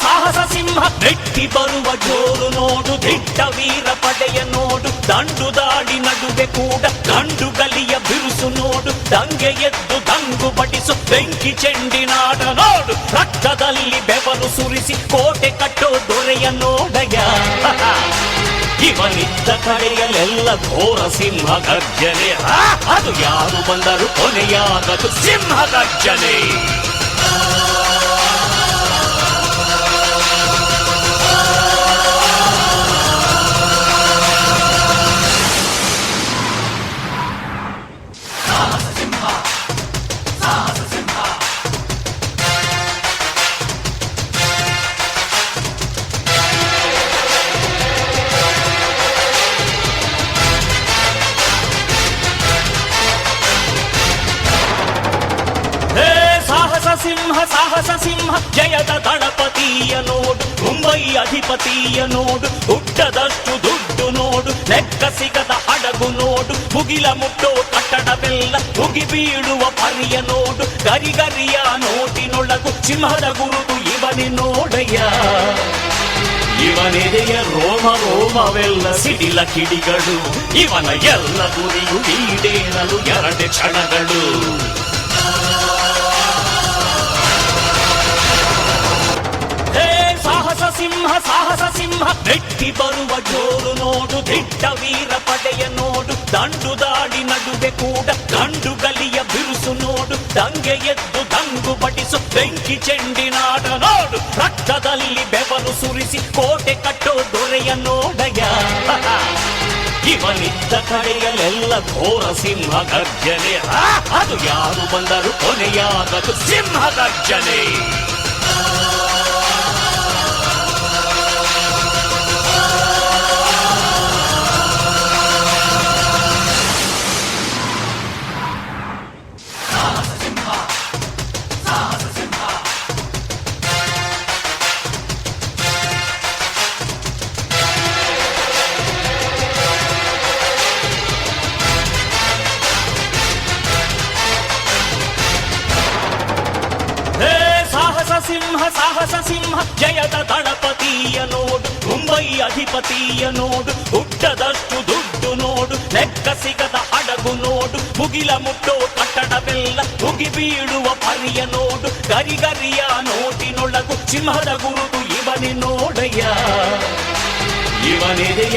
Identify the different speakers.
Speaker 1: ಸಾಹಸ ಸಿಂಹ ನೆಟ್ಟಿ ಬರುವ ಜೋರು ನೋಡು, ದಿಟ್ಟ ವೀರ ಪಡೆಯ ನೋಡು, ದಂಡು ದಾಡಿ ನಡುವೆ ಕೂಡ ಗಂಡು ಗಲಿಯ ಬಿರುಸು ನೋಡು, ದಂಗೆ ಎದ್ದು ದಂಗು ಬಡಿಸು ಬೆಂಕಿ ಚೆಂಡಿನಾಡ ನೋಡು, ರಕ್ತದಲ್ಲಿ ಬೆವರು ಸುರಿಸಿ ಕೋಟೆ ಕಟ್ಟೋ ದೊರೆಯ ನೋಡಯ. ಇವನಿದ್ದ ಕಡೆಯಲ್ಲೆಲ್ಲ ಘೋರ ಸಿಂಹ ಗರ್ಜನೆ, ಅದು ಯಾರು ಬಂದರು ಕೊನೆಯಾಗದು ಸಿಂಹ ಗರ್ಜನೆ. ಸಾಹಸ ಸಿಂಹ ಜಯದ ದಳಪತಿಯ ನೋಡು, ಮುಂಬೈ ಅಧಿಪತಿಯ ನೋಡು, ಹುಟ್ಟದಷ್ಟು ದುಡ್ಡು ನೋಡು, ಲೆಕ್ಕ ಸಿಗದ ಹಡಗು ನೋಡು, ಮುಗಿಲ ಮುಟ್ಟೋ ಕಟ್ಟಡವೆಲ್ಲ ಮುಗಿ ಬೀಳುವ ಪರಿಯ ನೋಡು, ಗರಿಗರಿಯ ನೋಟಿನೊಳಗು ಸಿಂಹದ ಗುರುತು ಇವನೇ ನೋಡಯ್ಯ. ಇವನೆದೆಯ ರೋಮ ರೋಮವೆಲ್ಲ ಸಿಡಿಲ ಕಿಡಿಗಳು, ಇವನ ಎಲ್ಲ ಗುರಿಯು ಈಡೇರಲು 2 ಕ್ಷಣಗಳು. ಸಾಹಸ ಸಿಂಹ ನೆಟ್ಟಿ ಬರುವ ಜೋರು ನೋಡು, ದಿಟ್ಟ ವೀರ ಪಡೆಯ ನೋಡು, ದಂಡು ದಾಡಿ ನಡುವೆ ಕೂಡ ಗಂಡು ಗಲಿಯ ಬಿರುಸು ನೋಡು, ದಂಗೆ ಎದ್ದು ದಂಗು ಬಡಿಸು ಬೆಂಕಿ ಚೆಂಡಿನಾಡ ನೋಡು, ರಕ್ತದಲ್ಲಿ ಬೆವರು ಸುರಿಸಿ ಕೋಟೆ ಕಟ್ಟೋ ದೊರೆಯ ನೋಡಯ. ಇವನಿದ್ದ ಕಡೆಯಲ್ಲೆಲ್ಲ ಘೋರ ಸಿಂಹ ಗರ್ಜನೆ, ಅದು ಯಾರು ಬಂದರು ಕೊನೆಯಾಗದು ಸಿಂಹ ಗರ್ಜನೆ. ಸಾಹಸ ಸಿಂಹ ಜಯದ ದಳಪತಿಯ ನೋಡು, ಮುಂಬೈ ಅಧಿಪತಿಯ ನೋಡು, ಹುಟ್ಟದಷ್ಟು ದುಡ್ಡು ನೋಡು, ಲೆಕ್ಕ ಸಿಗದ ಹಡಗು ನೋಡು, ಮುಗಿಲ ಮುಟ್ಟೋ ಕಟ್ಟಡವೆಲ್ಲ ಮುಗಿ ಬೀಳುವ ಪರಿಯ ನೋಡು, ಗರಿಗರಿಯ ನೋಟಿನೊಳಗು ಸಿಂಹದ ಗುರುತು ಇವನೇ ನೋಡಯ್ಯ. ಇವನೆದೆಯ